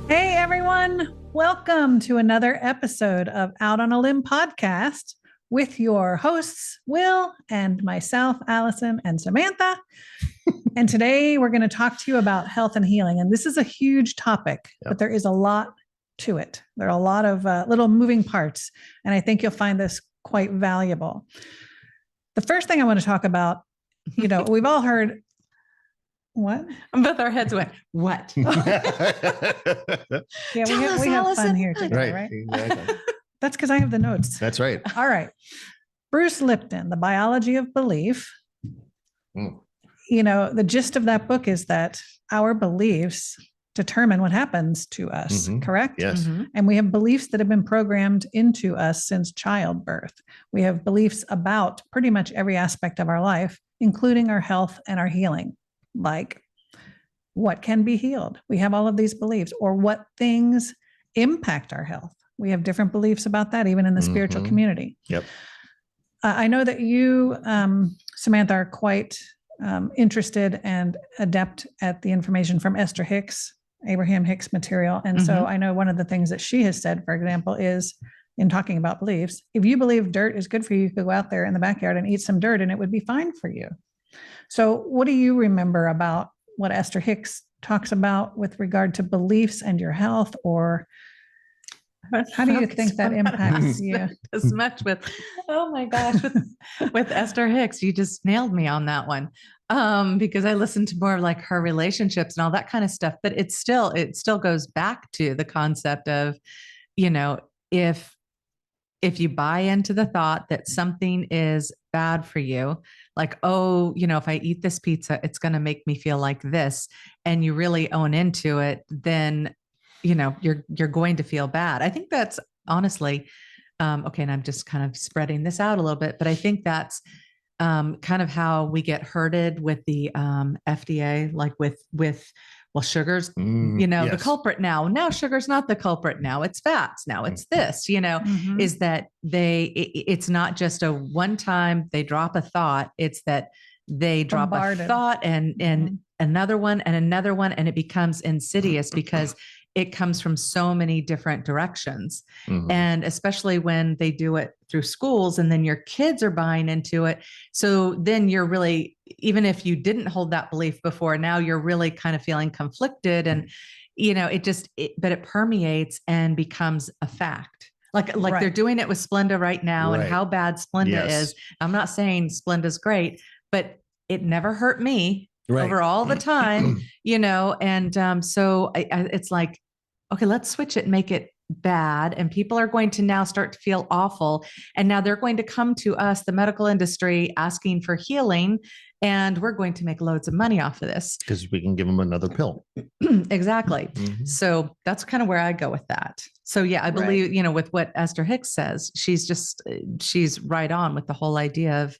Hey everyone, welcome to another episode of Out on a Limb podcast with your hosts, Will and myself, Allison and Samantha. And today we're going to talk to you about health and healing. And this is a huge topic, but there is a lot to it. There are a lot of little moving parts, and I think you'll find this quite valuable. The first thing I want to talk about, we've all heard what? Both our heads went, what? Yeah, we have fun here today, right? Exactly. That's because I have the notes. That's right. All right. Bruce Lipton, The Biology of Belief. The gist of that book is that our beliefs determine what happens to us, correct? Yes. Mm-hmm. And we have beliefs that have been programmed into us since childbirth. We have beliefs about pretty much every aspect of our life, including our health and our healing. Like what can be healed? We have all of these beliefs, or what things impact our health. We have different beliefs about that, even in the spiritual community. Yep. I know that you, Samantha, are quite interested and adept at the information from Esther Hicks, Abraham Hicks material. And so I know one of the things that she has said, for example, is in talking about beliefs, if you believe dirt is good for you, you could go out there in the backyard and eat some dirt and it would be fine for you. So what do you remember about what Esther Hicks talks about with regard to beliefs and your health, or how do you think that impacts you? As much with, oh my gosh, with Esther Hicks, you just nailed me on that one. Because I listened to more of like her relationships and all that kind of stuff, but it still goes back to the concept of, if you buy into the thought that something is bad for you, like, if I eat this pizza, it's going to make me feel like this, and you really own into it, then, you're going to feel bad. I think that's honestly, okay. And I'm just kind of spreading this out a little bit, but I think that's kind of how we get herded with the FDA, like with sugar's, yes. the culprit now. Now sugar's not the culprit. Now it's fats. Now it's this, is that it's not just a one time they drop a thought. It's that they drop a thought and another one and another one, and it becomes insidious because it comes from so many different directions. And especially when they do it through schools, and then your kids are buying into it. So then you're really, even if you didn't hold that belief before, now you're really kind of feeling conflicted, and, but it permeates and becomes a fact. Like they're doing it with Splenda right now, and how bad Splenda is. I'm not saying Splenda's great, but it never hurt me over all the time, and so it's like, okay, let's switch it and make it bad. And people are going to now start to feel awful. And now they're going to come to us, the medical industry, asking for healing. And we're going to make loads of money off of this. Because we can give them another pill. Exactly. So that's kind of where I go with that. So yeah, I believe, with what Esther Hicks says, she's right on with the whole idea of,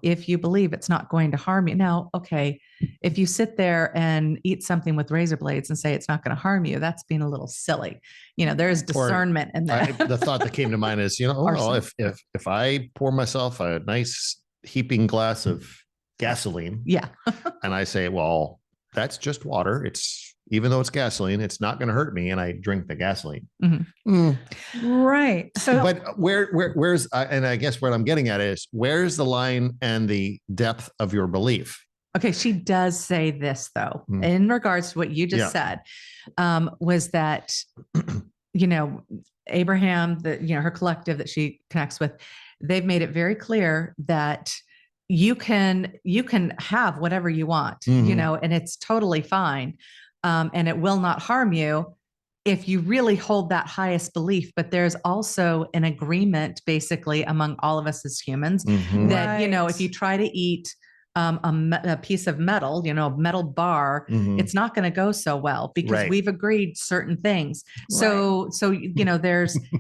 if you believe it's not going to harm you. Now, okay, if you sit there and eat something with razor blades and say it's not going to harm you, that's being a little silly. There's discernment in that. The thought that came to mind is, if I pour myself a nice heaping glass of gasoline, and I say, well, that's just water. Even though it's gasoline, it's not going to hurt me, and I drink the gasoline. Right. So, but where's and I guess what I'm getting at is, where's the line and the depth of your belief? Okay, she does say this though, in regards to what you just said, was that Abraham, her collective that she connects with, they've made it very clear that you can have whatever you want, and it's totally fine. And it will not harm you if you really hold that highest belief. But there's also an agreement basically among all of us as humans that, if you try to eat a piece of metal, a metal bar, it's not going to go so well because we've agreed certain things. So,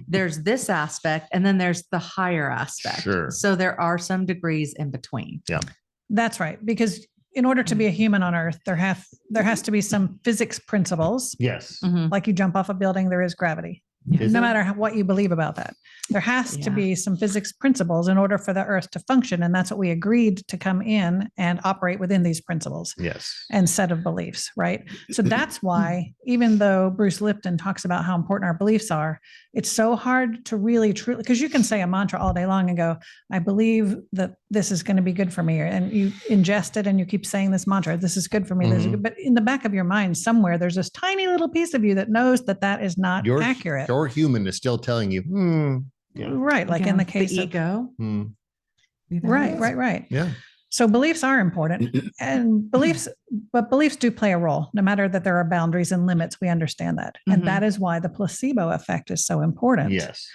there's this aspect, and then there's the higher aspect. Sure. So there are some degrees in between. Yeah, that's right. Because in order to be a human on Earth, there has to be some physics principles. Yes. Like you jump off a building, there is gravity. no matter what you believe about that. There has to be some physics principles in order for the earth to function. And that's what we agreed to come in and operate within these principles. Yes. And set of beliefs, right? So that's why, even though Bruce Lipton talks about how important our beliefs are, it's so hard to really truly, because you can say a mantra all day long and go, I believe that this is going to be good for me. And you ingest it and you keep saying this mantra, this is good for me. This is good. But in the back of your mind, somewhere, there's this tiny little piece of you that knows that that is not accurate. Your human is still telling you, right. Like in the case the of ego. Right. Yeah. So beliefs are important, and beliefs do play a role, no matter that there are boundaries and limits. We understand that. And that is why the placebo effect is so important. Yes.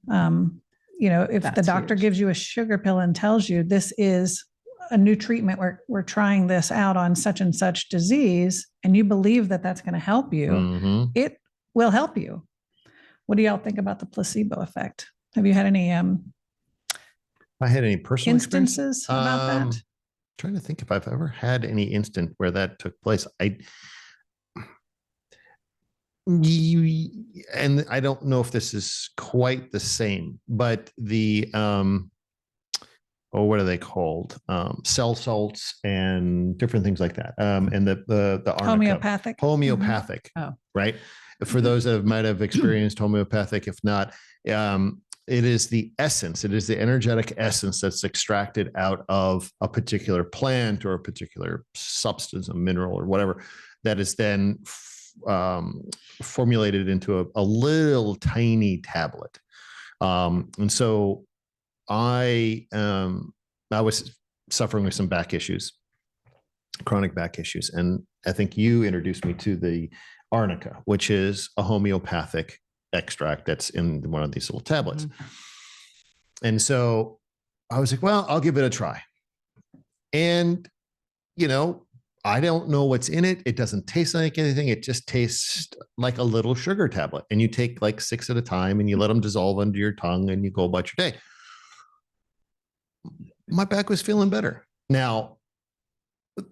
If the doctor gives you a sugar pill and tells you this is a new treatment, we're trying this out on such and such disease, and you believe that that's going to help you, it will help you. What do y'all think about the placebo effect? Have you had any I had any personal instances about that? Trying to think if I've ever had any instant where that took place. And I don't know if this is quite the same, but the what are they called? Cell salts and different things like that. And the Homeopathic. Right? For those that might have experienced homeopathic, if not, it is the essence. It is the energetic essence that's extracted out of a particular plant or a particular substance, a mineral or whatever, that is then formulated into a little tiny tablet. And so I was suffering with some back issues, chronic back issues. And I think you introduced me to the arnica, which is a homeopathic extract that's in one of these little tablets. And so I was like, well, I'll give it a try. And, I don't know what's in it. It doesn't taste like anything. It just tastes like a little sugar tablet. And you take like 6 at a time and you let them dissolve under your tongue and you go about your day. My back was feeling better. Now,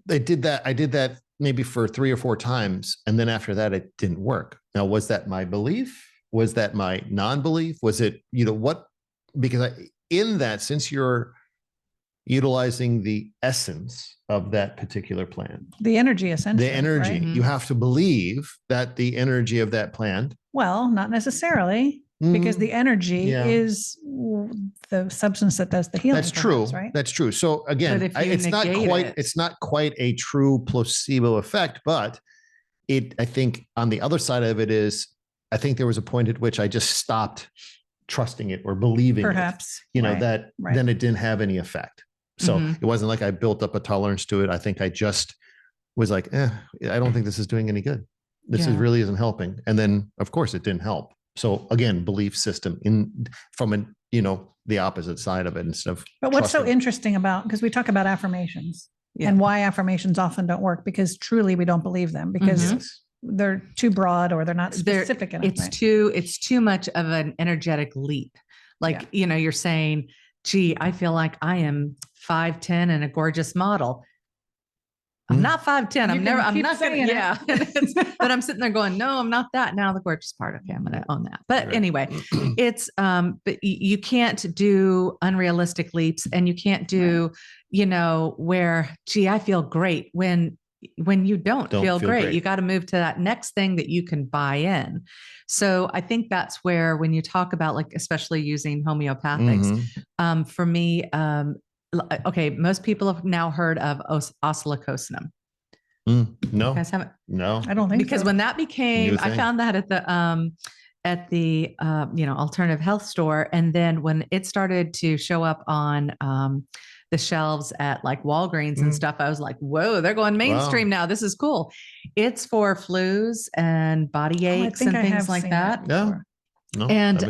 I did that maybe for 3 or 4 times. And then after that, it didn't work. Now, was that my belief? Was that my non-belief? Was it, what? Because in that, since you're utilizing the essence of that particular plant, the energy, essentially, the energy, right? You have to believe that the energy of that plant. Well, not necessarily, because the energy is the substance that does the healing. That's true, right? That's true. So again, it's not quite a true placebo effect, but I think on the other side of it is, I think there was a point at which I just stopped trusting it or believing perhaps that then it didn't have any effect. So it wasn't like I built up a tolerance to it. I think I just was like, I don't think this is doing any good. This really isn't helping. And then of course it didn't help. So again, belief system from the opposite side of it instead of. But what's so interesting about, because we talk about affirmations and why affirmations often don't work, because truly we don't believe them, because they're too broad or they're not specific enough. It's too much of an energetic leap. Like, you're saying, gee, I feel like I am 5'10" and a gorgeous model. I'm not 5'10". I'm not going to, but I'm sitting there going, no, I'm not that. Now the gorgeous part. Okay. I'm going to own that. But anyway, it's, but you can't do unrealistic leaps, and you can't do, where, gee, I feel great when you don't feel great. You got to move to that next thing that you can buy in. So I think that's where, when you talk about, like, especially using homeopathics, for me, okay, most people have now heard of oscillocosinem. No, you guys haven't? No, I don't think because so. when that became, I found that at the alternative health store, and then when it started to show up on the shelves at like Walgreens and stuff, I was like, whoa, they're going mainstream now. This is cool. It's for flus and body aches and things like that. No, and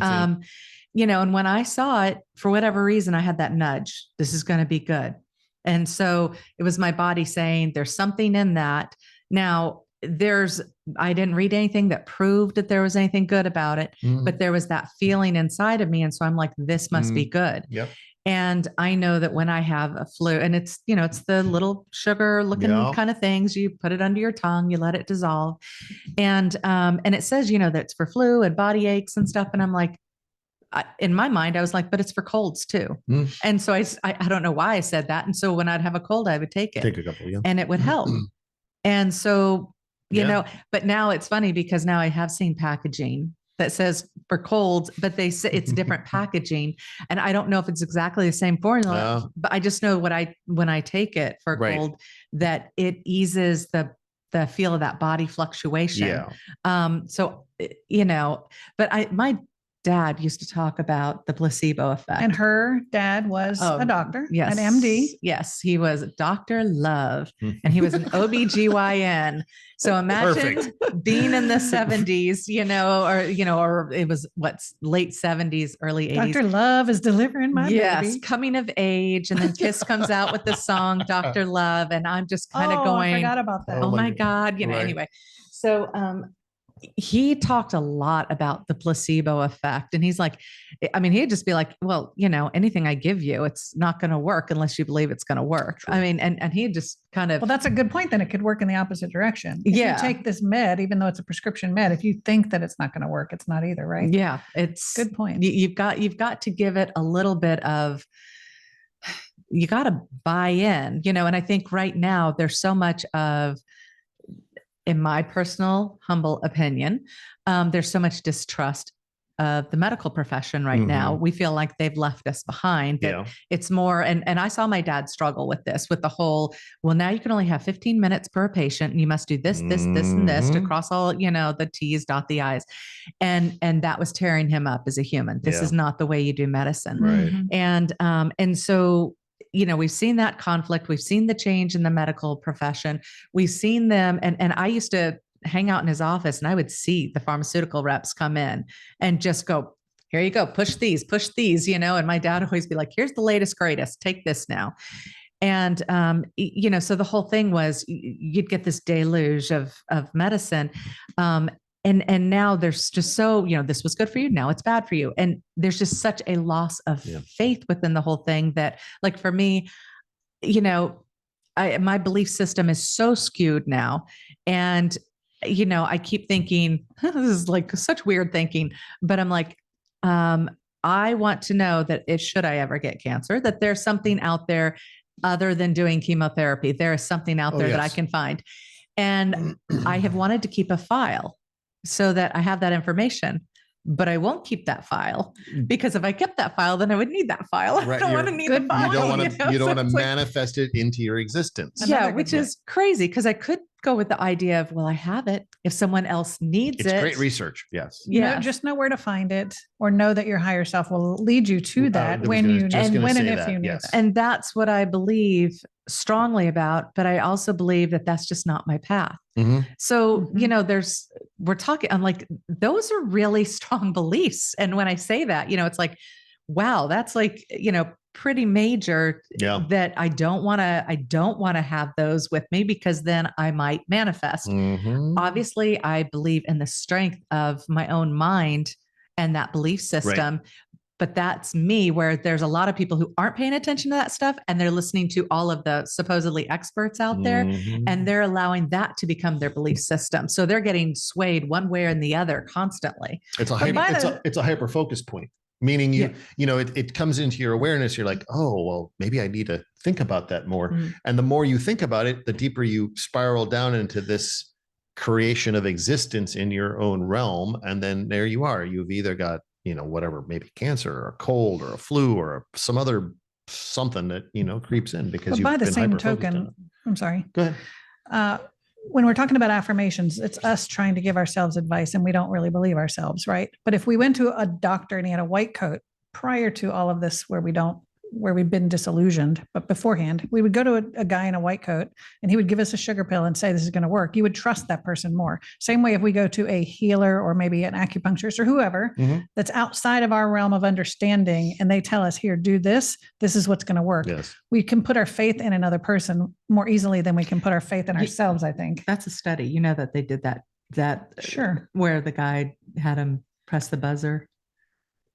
and when I saw it, for whatever reason, I had that nudge. This is going to be good. And so it was my body saying there's something in that. Now, I didn't read anything that proved that there was anything good about it, but there was that feeling inside of me. And so I'm like, this must be good. Yep. And I know that when I have a flu, and it's, it's the little sugar looking kind of things, you put it under your tongue, you let it dissolve. And it says, that it's for flu and body aches and stuff. And I'm like, in my mind, I was like, but it's for colds too. And so I don't know why I said that. And so when I'd have a cold, I would take it. Take a couple, and it would help. And so, but now it's funny because now I have seen packaging that says for colds, but they say it's different packaging. And I don't know if it's exactly the same formula, but I just know when I take it for cold, that it eases the feel of that body fluctuation. So, but my dad used to talk about the placebo effect. And her dad was a doctor, yes, an MD. Yes, he was Dr. Love, and he was an OBGYN. So imagine being in the 70s, or it was late 70s, early 80s. Dr. Love is delivering my baby. Coming of age. And then Kiss comes out with the song Dr. Love. And I'm just kind of going, I forgot about that. Oh my God. Anyway. So, he talked a lot about the placebo effect, and he's like, he'd just be like, well, anything I give you, it's not going to work unless you believe it's going to work. True. And he just kind of, well, that's a good point. Then it could work in the opposite direction. If you take this med, even though it's a prescription med, if you think that it's not going to work, it's not either. Right. Yeah. It's good point. You've got to give it a little bit of, you got to buy in, and I think right now there's so much of, in my personal humble opinion, there's so much distrust of the medical profession right now. We feel like they've left us behind. That it's more, and I saw my dad struggle with this, with the whole, well, now you can only have 15 minutes per patient and you must do this, this, this, and this to cross all, the T's, dot the I's. And that was tearing him up as a human. This is not the way you do medicine. Right. And so, we've seen that conflict. We've seen the change in the medical profession. We've seen them. And I used to hang out in his office and I would see the pharmaceutical reps come in and just go, here you go, push these, and my dad would always be like, here's the latest, greatest, take this now. And, so the whole thing was you'd get this deluge of medicine. And now there's just so, this was good for you. Now it's bad for you. And there's just such a loss of faith within the whole thing that, like, for me, my belief system is so skewed now. And, I keep thinking, this is like such weird thinking, but I'm like, I want to know that should I ever get cancer, that there's something out there other than doing chemotherapy. There is something out there that I can find. And I have wanted to keep a file so that I have that information, but I won't keep that file, because if I kept that file, then I would need that file. I don't want to need the file. You don't want to manifest it into your existence. Yeah, which is crazy, because I could go with the idea of, well, I have it. If someone else needs it. It's great research. Yes. Yeah. Just know where to find it, or know that your higher self will lead you to that when and if you need it. And that's what I believe strongly about, but I also believe that that's just not my path. So, we're talking, I'm like, those are really strong beliefs. And when I say that, it's like, wow, that's like, pretty major that I don't want to have those with me, because then I might manifest. Obviously, I believe in the strength of my own mind and that belief system. But that's me, where there's a lot of people who aren't paying attention to that stuff, and they're listening to all of the supposedly experts out there, and they're allowing that to become their belief system. So they're getting swayed one way or the other constantly. It's a hyper focus point, meaning it comes into your awareness. You're like, oh, well, maybe I need to think about that more. And the more you think about it, the deeper you spiral down into this creation of existence in your own realm. And then there you are. You've either got, whatever, maybe cancer or a cold or a flu or some other something that, creeps in because by the same token, I'm sorry. Go ahead. When we're talking about affirmations, it's us trying to give ourselves advice, and we don't really believe ourselves, right? But if we went to a doctor and he had a white coat prior to all of this, where we've been disillusioned, but beforehand, we would go to a guy in a white coat and he would give us a sugar pill and say, this is going to work. You would trust that person more. Same way if we go to a healer or maybe an acupuncturist or whoever that's outside of our realm of understanding, and they tell us, here, do this. This is what's going to work. Yes. We can put our faith in another person more easily than we can put our faith in ourselves, I think. That's a study. That they did that sure, where the guy had him press the buzzer.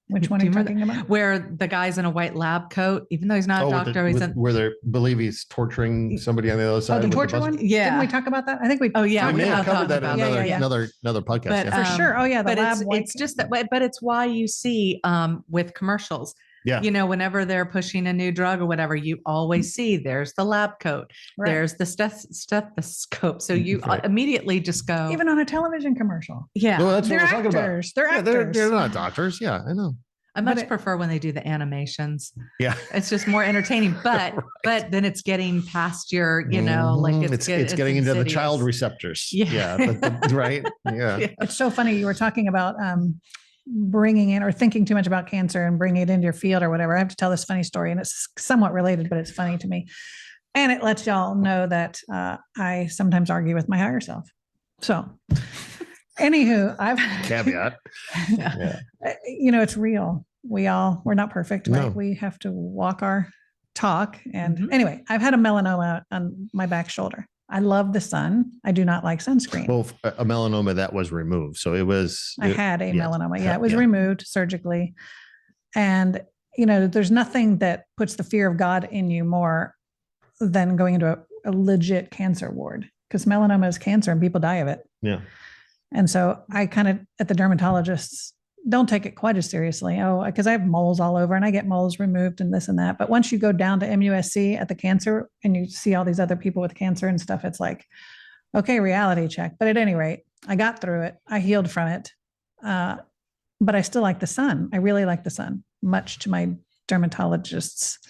Which one are you talking about? Where the guy's in a white lab coat, even though he's not a doctor. Where they believe he's torturing somebody on the other side. Oh, the torture one? Yeah. Didn't we talk about that? I think we. Oh yeah, we may have covered that in Yeah. another podcast. But, for sure. Oh yeah, the but lab. it's just that. But it's why you see with commercials. Yeah. You know, whenever they're pushing a new drug or whatever, you always see there's the lab coat, Right. there's the stethoscope. So you immediately just go. Even on a television commercial. Yeah. No, that's they're what we're talking about. actors. They're Yeah, actors. they're not doctors. Yeah, I know. I much prefer when they do the animations. Yeah. It's just more entertaining, but but then it's getting past your, you know, like it's getting into the child receptors. Yeah. Right. Yeah. It's so funny. You were talking about bringing in or thinking too much about cancer and bringing it into your field or whatever. I have to tell this funny story, and it's somewhat related, but it's funny to me. And it lets y'all know that I sometimes argue with my higher self. So anywho, Caveat. Yeah. You know, it's real. We're not perfect, right? No. We have to walk our talk. And anyway, I've had a melanoma on my back shoulder. I love the sun. I do not like sunscreen. Well, a melanoma that was removed. So I had a melanoma. Yeah, it was removed surgically. And, you know, there's nothing that puts the fear of God in you more than going into a legit cancer ward, because melanoma is cancer and people die of it. Yeah. And so I kind of, at the dermatologists, don't take it quite as seriously. Oh, because I have moles all over and I get moles removed and this and that. But once you go down to MUSC at the cancer and you see all these other people with cancer and stuff, it's like, okay, reality check. But at any rate, I got through it. I healed from it. But I still like the sun. I really like the sun, much to my dermatologist's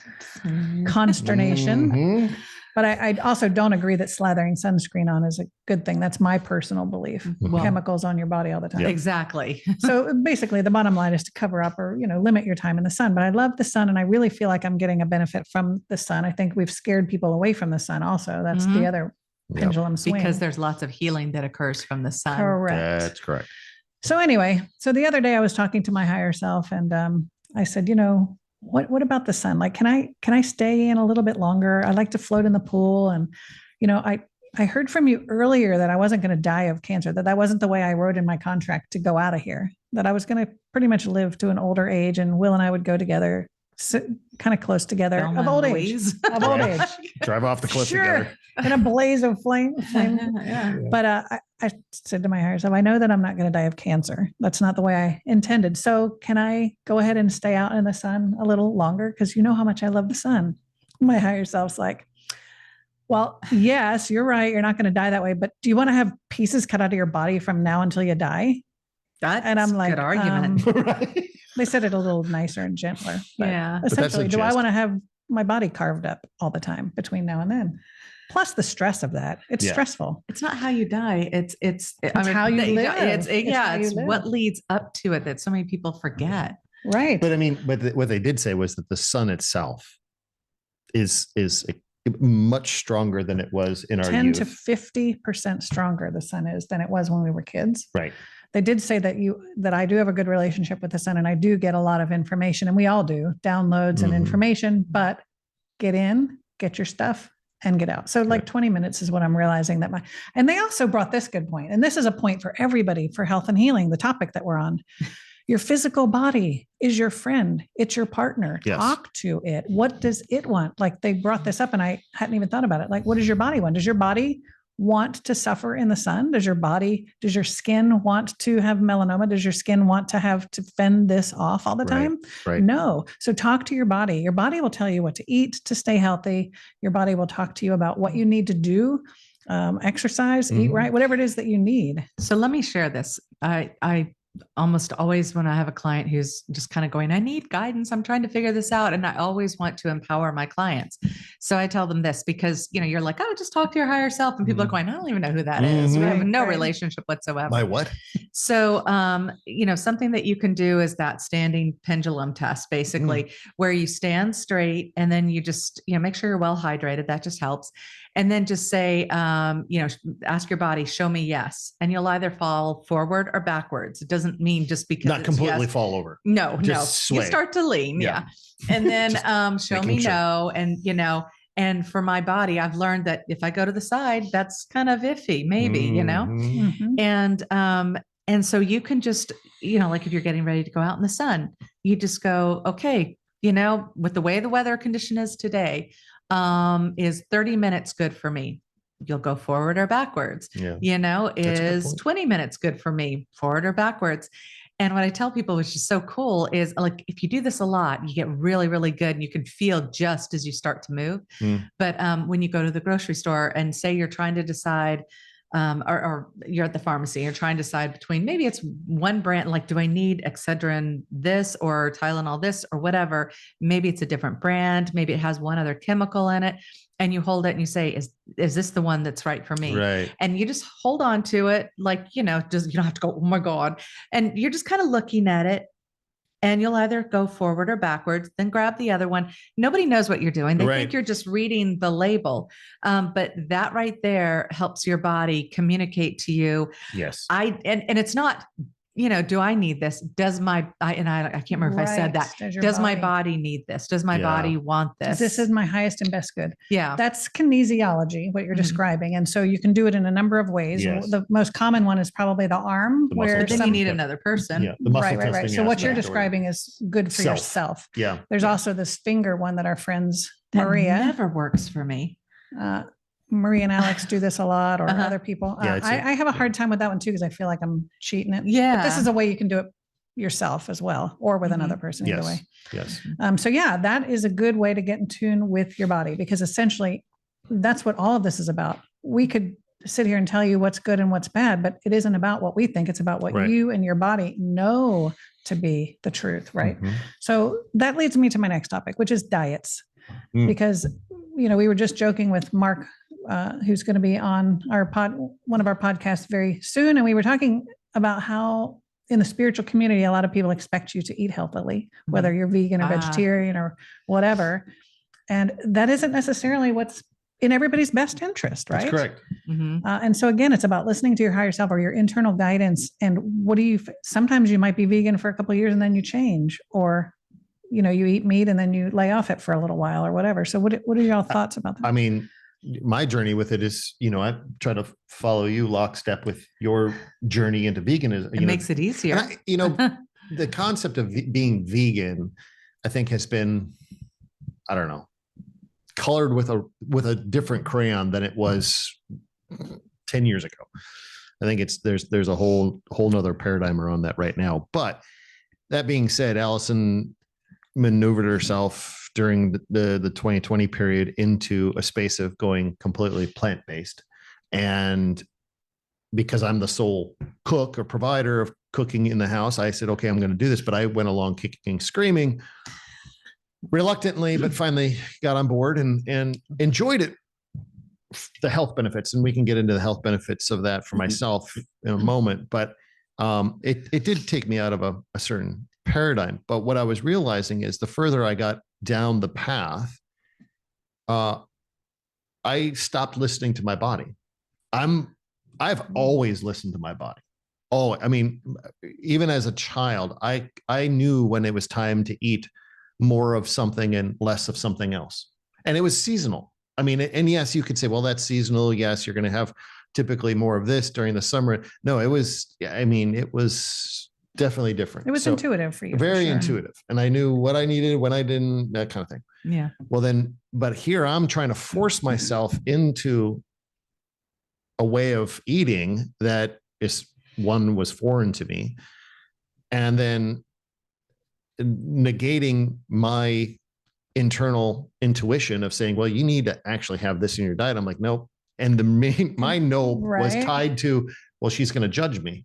consternation. Mm-hmm. But I also don't agree that slathering sunscreen on is a good thing. That's my personal belief. Well, chemicals on your body all the time. Yeah. Exactly. So basically the bottom line is to cover up or, you know, limit your time in the sun. But I love the sun and I really feel like I'm getting a benefit from the sun. I think we've scared people away from the sun also. That's the other pendulum swing. Because there's lots of healing that occurs from the sun. Correct. That's correct. So anyway, so the other day I was talking to my higher self and I said, you know, what about the sun? Like, can I stay in a little bit longer? I like to float in the pool. And, you know, I heard from you earlier that I wasn't going to die of cancer, that wasn't the way I wrote in my contract to go out of here, that I was going to pretty much live to an older age and Will and I would go together, kind of close together of old age. Drive off the cliff sure. together. In a blaze of flame. Yeah. But I said to my higher self, I know that I'm not going to die of cancer. That's not the way I intended. So can I go ahead and stay out in the sun a little longer? Because you know how much I love the sun. My higher self's like, well, yes, you're right. You're not going to die that way. But do you want to have pieces cut out of your body from now until you die? And I'm like, good argument. Right. They said it a little nicer and gentler. But yeah. essentially, do I want to have my body carved up all the time between now and then? Plus the stress of that. It's stressful. It's not how you die. It's how you live. It's what leads up to it that so many people forget. Right. But I mean, what they did say was that the sun itself is much stronger than it was in our 10 youth. to 50% stronger the sun is than it was when we were kids. Right. They did say that I do have a good relationship with the sun and I do get a lot of information, and we all do, downloads and information, but get in, get your stuff and get out. So like 20 minutes is what I'm realizing and they also brought this good point. And this is a point for everybody for health and healing, the topic that we're on. Your physical body is your friend. It's your partner. Yes. Talk to it. What does it want? Like they brought this up and I hadn't even thought about it. Like, what does your body want? Does your body want to suffer in the sun? Does your skin want to have melanoma? Does your skin want to fend this off all the time? Right. No. So talk to your body. Your body will tell you what to eat to stay healthy. Your body will talk to you about what you need to do, exercise, eat right, whatever it is that you need. So let me share this. I almost always, when I have a client who's just kind of going, I need guidance, I'm trying to figure this out. And I always want to empower my clients. So I tell them this because, you know, you're like, oh, just talk to your higher self. And people are going, I don't even know who that is. We have no relationship whatsoever. My what? So, you know, something that you can do is that standing pendulum test, basically, where you stand straight and then you just, you know, make sure you're well hydrated. That just helps. And then just say, you know, ask your body, show me yes. And you'll either fall forward or backwards. It doesn't mean just because not completely fall over. No, just no. sway. You start to lean. Yeah. And then show me no. And, you know, and for my body, I've learned that if I go to the side, that's kind of iffy, maybe, you know, and And so you can just, like if you're getting ready to go out in the sun, you just go, okay, with the way the weather condition is today, is 30 minutes good for me? You'll go forward or backwards. Is 20 minutes good for me, forward or backwards? And what I tell people, which is so cool, is like, if you do this a lot, you get really, really good and you can feel just as you start to move. But when you go to the grocery store and say you're trying to decide, or you're at the pharmacy, you're trying to decide between, maybe it's one brand, like, do I need Excedrin this or Tylenol this or whatever? Maybe it's a different brand. Maybe it has one other chemical in it. And you hold it and you say, is this the one that's right for me? Right. And you just hold on to it. Like, you don't have to go, oh my God. And you're just kind of looking at it, and you'll either go forward or backwards, then grab the other one. Nobody knows what you're doing. They think you're just reading the label. But that right there helps your body communicate to you. Yes. And it's not, do I need this? Does I can't remember if I said that. Does my body need this? Does my body want this? This is my highest and best good. Yeah. That's kinesiology, what you're describing. And so you can do it in a number of ways. Yes. The most common one is probably the arm, but then you need another person. Yeah. The muscle right. So what you're describing is good for yourself. Yeah. There's also this finger one that our friends, that Maria. never works for me. Maria and Alex do this a lot, or other people. Yeah, I have a hard time with that one too, because I feel like I'm cheating it. Yeah. But this is a way you can do it yourself as well, or with another person, either way. Yes. So yeah, that is a good way to get in tune with your body, because essentially that's what all of this is about. We could sit here and tell you what's good and what's bad, but it isn't about what we think. It's about what you and your body know to be the truth. Right. So that leads me to my next topic, which is diets, because, we were just joking with Mark, who's going to be on one of our podcasts very soon. And we were talking about how in the spiritual community, a lot of people expect you to eat healthily, whether you're vegan or vegetarian or whatever. And that isn't necessarily what's in everybody's best interest, right? That's correct. And so again, it's about listening to your higher self or your internal guidance. And sometimes you might be vegan for a couple of years and then you change, or you eat meat and then you lay off it for a little while or whatever. So what are your thoughts about that? I mean, my journey with it is, I try to follow you lockstep with your journey into veganism. It makes it easier. The concept of being vegan, I think, has been, I don't know, colored with a different crayon than it was 10 years ago. I think there's a whole nother paradigm around that right now. But that being said, Allison maneuvered herself during the 2020 period into a space of going completely plant-based. And because I'm the sole cook or provider of cooking in the house, I said, okay, I'm going to do this. But I went along kicking, screaming, reluctantly, but finally got on board and enjoyed it, the health benefits. And we can get into the health benefits of that for myself in a moment. But it did take me out of a certain paradigm. But what I was realizing is the further I got down the path, I stopped listening to my body. I've always listened to my body. I mean, even as a child, I knew when it was time to eat more of something and less of something else. And it was seasonal. I mean, and yes, you could say, well, that's seasonal. Yes, you're going to have typically more of this during the summer. No, it was definitely different. It was intuitive for you. Very intuitive. And I knew what I needed, when I didn't, that kind of thing. Yeah. Well, but here I'm trying to force myself into a way of eating that was foreign to me. And then negating my internal intuition of saying, well, you need to actually have this in your diet. I'm like, nope. And my no was tied to, well, she's going to judge me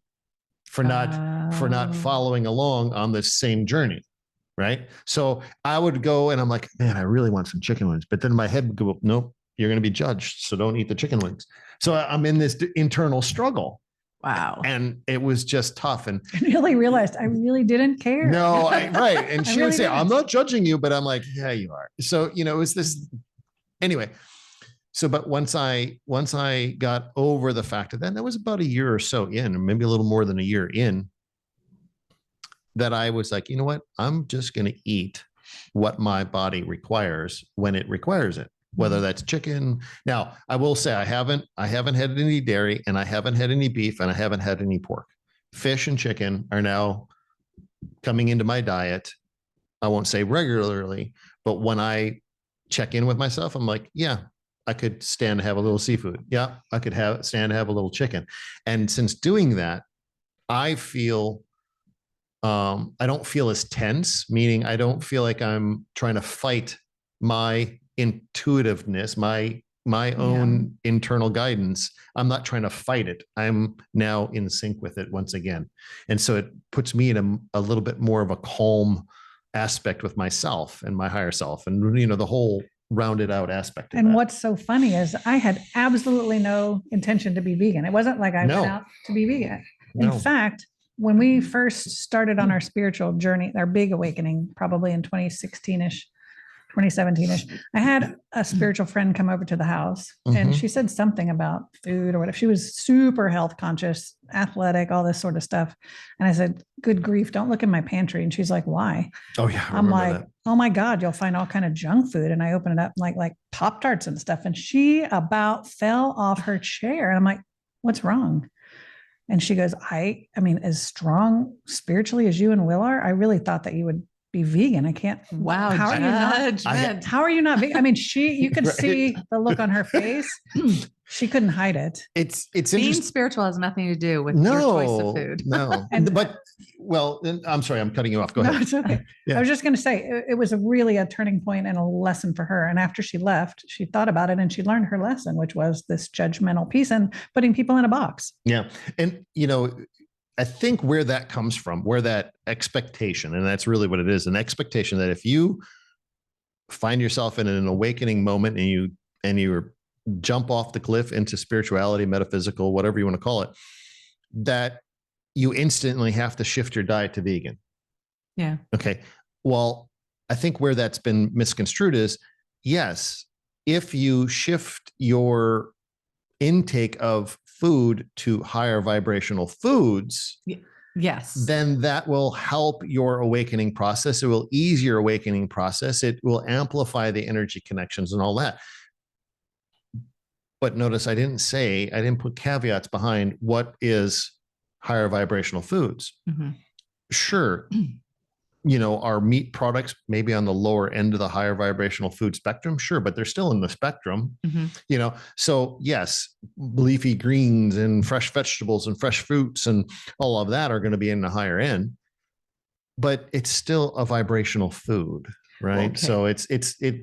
for not following along on this same journey. Right. So I would go and I'm like, man, I really want some chicken wings. But then my head would go, nope, you're going to be judged. So don't eat the chicken wings. So I'm in this internal struggle. Wow. And it was just tough. And I really realized I really didn't care. No, right. And she would say, didn't. I'm not judging you, but I'm like, yeah, you are. So, it was this anyway. So, but once I got over the fact of that was about a year or so in, or maybe a little more than a year in, that I was like, you know what? I'm just going to eat what my body requires when it requires it, whether that's chicken. Now, I will say I haven't had any dairy, and I haven't had any beef, and I haven't had any pork. fish and chicken are now coming into my diet. I won't say regularly, but when I check in with myself, I'm like, yeah, I could stand to have a little seafood. Yeah, I could stand to have a little chicken. And since doing that, I feel, I don't feel as tense, meaning I don't feel like I'm trying to fight my intuitiveness, my own internal guidance. I'm not trying to fight it. I'm now in sync with it once again. And so it puts me in a little bit more of a calm aspect with myself and my higher self, and the whole rounded out aspect of and that. What's so funny is I had absolutely no intention to be vegan. It wasn't like I went out to be vegan. In fact, when we first started on our spiritual journey, our big awakening, probably in 2016-ish, 2017-ish, I had a spiritual friend come over to the house, and she said something about food or whatever. She was super health conscious, athletic, all this sort of stuff. And I said, good grief, don't look in my pantry. And she's like, why? Oh yeah. I'm like, oh my God, you'll find all kind of junk food. And I open it up like Pop-Tarts and stuff. And she about fell off her chair. And I'm like, what's wrong? And she goes, I mean, as strong spiritually as you and Will are, I really thought that you would be vegan. I can't. Wow. How are you not? How are you not vegan? I mean, you could see the look on her face. She couldn't hide it. It's being spiritual has nothing to do with your choice of food. No, but I'm sorry, I'm cutting you off. Go ahead. It's okay. Yeah. I was just going to say it was really a turning point and a lesson for her. And after she left, she thought about it and she learned her lesson, which was this judgmental piece and putting people in a box. Yeah, and I think where that comes from, where that expectation, and that's really what it is, an expectation that if you find yourself in an awakening moment and you jump off the cliff into spirituality, metaphysical, whatever you want to call it, that you instantly have to shift your diet to vegan. Yeah. Okay. Well, I think where that's been misconstrued is, yes, if you shift your intake of food to higher vibrational foods, yes, then that will help your awakening process. It will ease your awakening process. It will amplify the energy connections and all that. But notice I didn't put caveats behind what is higher vibrational foods. Sure. Are meat products maybe on the lower end of the higher vibrational food spectrum? Sure, but they're still in the spectrum, So yes, leafy greens and fresh vegetables and fresh fruits and all of that are going to be in the higher end, but it's still a vibrational food, right? Okay. So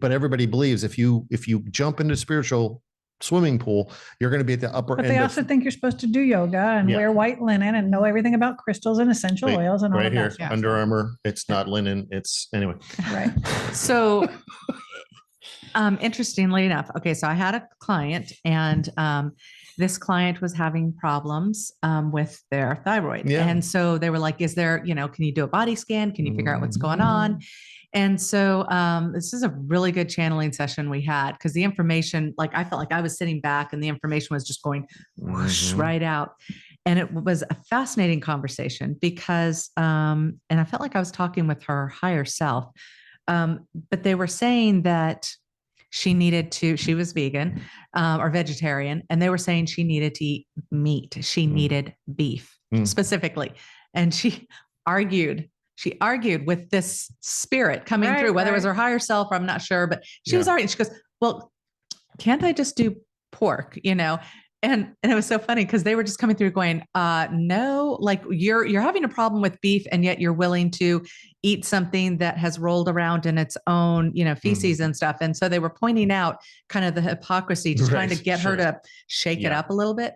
but everybody believes if you jump into spiritual swimming pool, you're going to be at the upper end. But they also think you're supposed to do yoga and wear white linen and know everything about crystals and essential oils and all right of here, that. Under Armour. It's not linen. It's anyway. Right. So, interestingly enough, okay, so I had a client, and this client was having problems with their thyroid, and so they were like, "Is there, can you do a body scan? Can you figure out what's going on?" And so this is a really good channeling session we had, because the information, like I felt like I was sitting back and the information was just going whoosh, right out. And it was a fascinating conversation because, and I felt like I was talking with her higher self, but they were saying that she was vegan or vegetarian, and they were saying she needed to eat meat. She needed beef specifically. And she argued with this spirit coming through, whether it was her higher self or I'm not sure, but she was arguing. She goes, well, can't I just do pork, And it was so funny because they were just coming through going, no, like you're having a problem with beef, and yet you're willing to eat something that has rolled around in its own, feces and stuff. And so they were pointing out kind of the hypocrisy, just trying to get her to shake it up a little bit.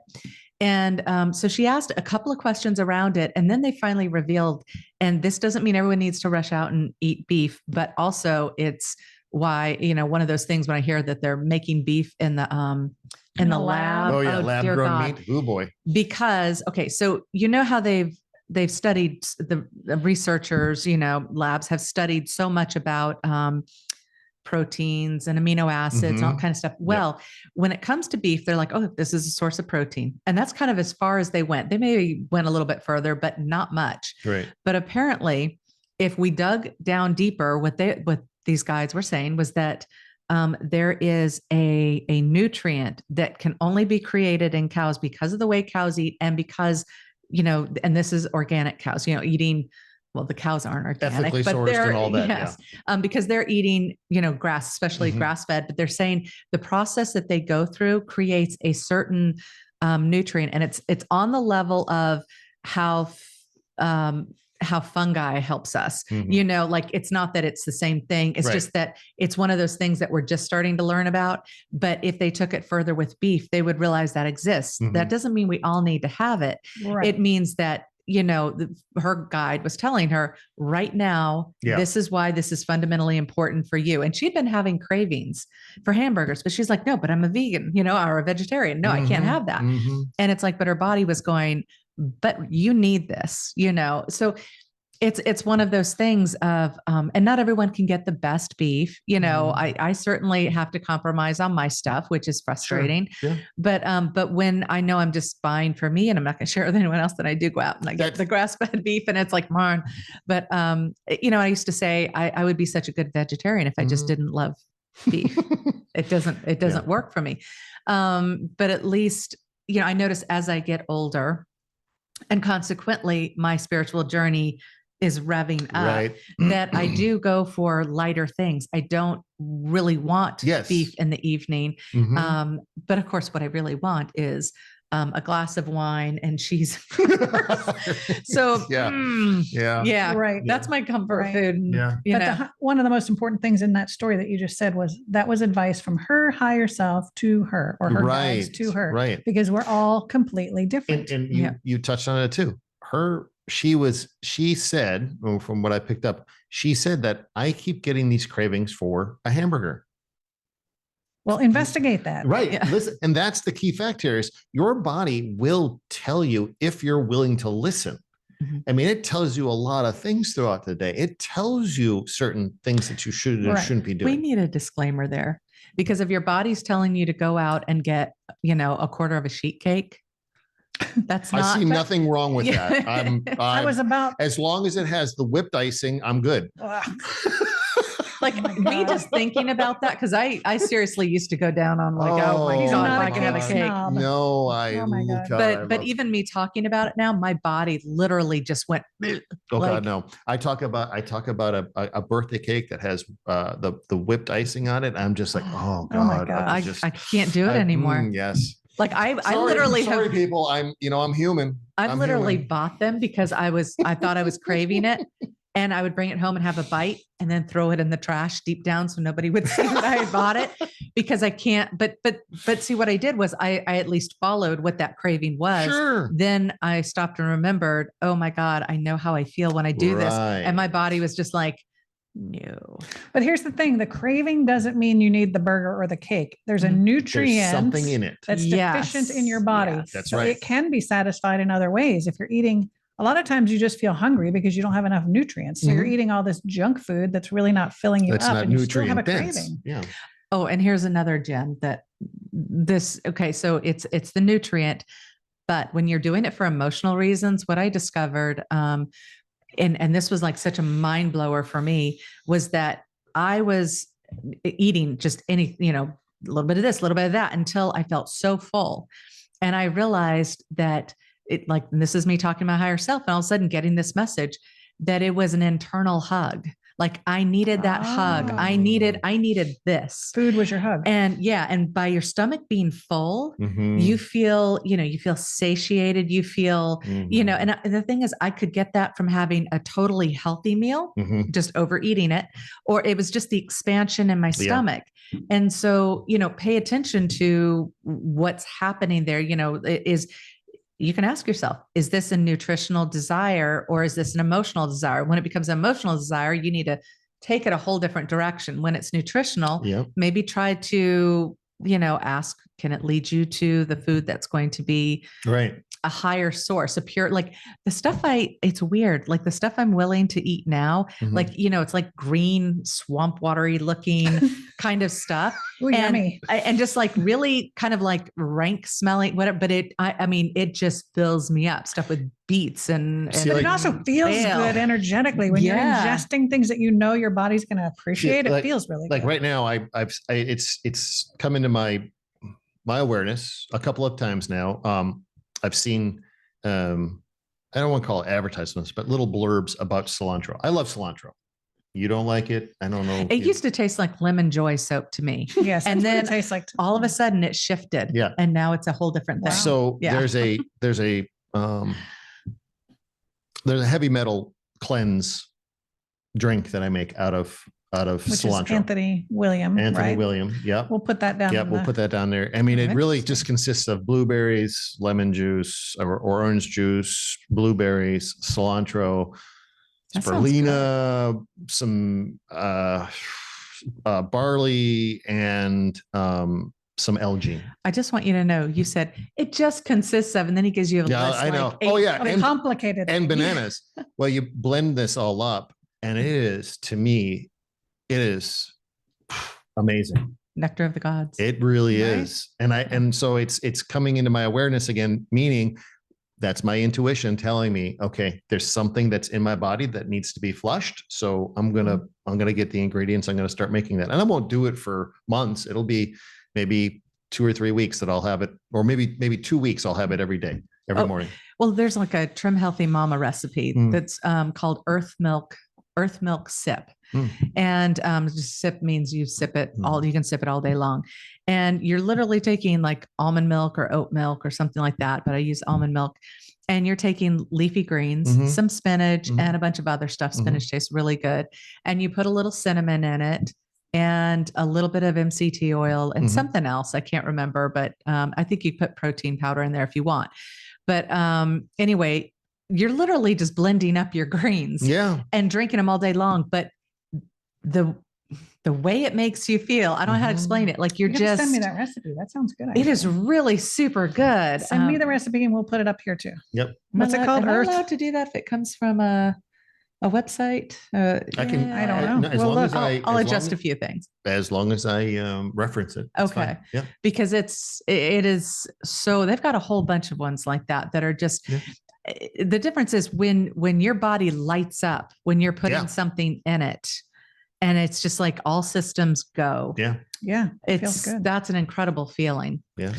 And so she asked a couple of questions around it, and then they finally revealed, and this doesn't mean everyone needs to rush out and eat beef, but also it's why, one of those things when I hear that they're making beef in the lab. Oh yeah. Lab grown meat. Oh boy. Because, okay. So how they've studied, the researchers, labs have studied so much about proteins and amino acids and all kind of stuff. Well, when it comes to beef, they're like, oh, this is a source of protein. And that's kind of as far as they went. They maybe went a little bit further, but not much. Right. But apparently, if we dug down deeper, what these guys were saying was that there is a nutrient that can only be created in cows because of the way cows eat, and because and this is organic cows, eating, well, the cows aren't organic, ethically but sourced they're, and all that. yes, because they're eating, grass, especially grass fed, but they're saying the process that they go through creates a certain nutrient, and it's on the level of how fungi helps us, like it's not that it's the same thing. It's just that it's one of those things that we're just starting to learn about. But if they took it further with beef, they would realize that exists. That doesn't mean we all need to have it. Right. It means that, her guide was telling her right now, this is why this is fundamentally important for you. And she'd been having cravings for hamburgers, but she's like, no, but I'm a vegan, or a vegetarian. No, I can't have that. And it's like, but her body was going, but you need this, so it's one of those things of, and not everyone can get the best beef. I certainly have to compromise on my stuff, which is frustrating. Sure. Yeah. But when I know I'm just buying for me and I'm not going to share with anyone else, then I do go out and I get the grass-fed beef and it's like, man. But, I used to say I would be such a good vegetarian if I just didn't love beef. It doesn't work for me. But at least, I notice as I get older, and consequently my spiritual journey is revving up, that I do go for lighter things. I don't really want beef in the evening. But of course, what I really want is a glass of wine and cheese. So right. That's my comfort food. But one of the most important things in that story that you just said was that was advice from her higher self to her, or her guides to her, because we're all completely different. And you touched on it too. She said, from what I picked up, she said that I keep getting these cravings for a hamburger. Well, investigate that. Right. Yeah. Listen, and that's the key fact here is your body will tell you if you're willing to listen. I mean, it tells you a lot of things throughout the day. It tells you certain things that you should or shouldn't be doing. We need a disclaimer there, because if your body's telling you to go out and get, a quarter of a sheet cake, that's not. I see nothing wrong with that. I was about, as long as it has the whipped icing, I'm good. Like me just thinking about that, because I seriously used to go down on like, oh my God, if I can have a cake. No, but even me talking about it now, my body literally just went. God, no. I talk about a birthday cake that has the whipped icing on it. I'm just like, oh God. I can't do it anymore. Yes. Like I literally sorry people. I'm human. I've literally bought them because I thought I was craving it. And I would bring it home and have a bite and then throw it in the trash deep down so nobody would see that I had bought it, because I can't. But see, what I did was I at least followed what that craving was. Sure. Then I stopped and remembered, oh my God, I know how I feel when I do this. And my body was just like, no. But here's the thing. The craving doesn't mean you need the burger or the cake. There's a nutrient. There's something in it that's deficient in your body. Yes. That's so right. It can be satisfied in other ways. If you're eating, a lot of times you just feel hungry because you don't have enough nutrients. So you're eating all this junk food that's really not filling you up, and you still have a craving. Yeah. Oh, and here's another gem that so it's the nutrient, but when you're doing it for emotional reasons, what I discovered, and this was like such a mind blower for me, was that I was eating just any, a little bit of this, a little bit of that, until I felt so full. And I realized that and this is me talking to my higher self, and all of a sudden getting this message that it was an internal hug. Like I needed that hug. I needed this. Food was your hug. And by your stomach being full, you feel, you feel satiated, you feel, and the thing is, I could get that from having a totally healthy meal, just overeating it, or it was just the expansion in my stomach. And so, pay attention to what's happening there. You can ask yourself, is this a nutritional desire or is this an emotional desire? When it becomes an emotional desire, you need to take it a whole different direction. When it's nutritional, maybe try to, ask, can it lead you to the food that's going to be a higher source, a pure, like the stuff it's weird. Like the stuff I'm willing to eat now, like, it's like green swamp watery looking kind of stuff. Ooh, yummy. And just like really kind of like rank smelling, whatever, but it just fills me up, stuff with beets and but it also feels good energetically when you're ingesting things that your body's going to appreciate. It feels really good. Like right now, it's come into my awareness a couple of times now. I've seen I don't want to call it advertisements, but little blurbs about cilantro. I love cilantro. You don't like it? I don't know. It used to taste like lemon joy soap to me. Yes. And then it tastes like all of a sudden it shifted. Yeah. And now it's a whole different thing. So there's a heavy metal cleanse drink that I make out of which cilantro. is Anthony William. Anthony William. Yeah. We'll put that down. Yeah, we'll put that down there. I mean, it really just consists of blueberries, lemon juice, or orange juice, blueberries, cilantro, spirulina, some barley, and some L-gene. I just want you to know, you said it just consists of, and then he gives you a list. I know. Like 8, and complicated. And bananas. Well, you blend this all up, and it is, to me, it is amazing. Nectar of the gods. It really is. And so it's coming into my awareness again, meaning that's my intuition telling me, okay, there's something that's in my body that needs to be flushed. So I'm going to get the ingredients. I'm going to start making that. And I won't do it for months. It'll be maybe 2 or 3 weeks that I'll have it, or maybe 2 weeks. I'll have it every day, every morning. Well, there's like a Trim Healthy Mama recipe that's called Earth Milk Sip. And just sip means you sip it you can sip it all day long. And you're literally taking like almond milk or oat milk or something like that. But I use almond milk, and you're taking leafy greens, some spinach, and a bunch of other stuff. Spinach tastes really good. And you put a little cinnamon in it and a little bit of MCT oil and something else. I can't remember, but I think you put protein powder in there if you want. But anyway, you're literally just blending up your greens and drinking them all day long. But the way it makes you feel, I don't know how to explain it. Like you're just send me that recipe. That sounds good. It is really super good. Send me the recipe and we'll put it up here too. Yep. What's it called? Am I allowed to do that if it comes from a website? I don't know. I'll adjust a few things. As long as I reference it. Okay. Yeah. Because it is so they've got a whole bunch of ones like that are just the difference is when your body lights up, when you're putting something in it, and it's just like all systems go. Yeah. Yeah. Feels good. That's an incredible feeling. Yeah.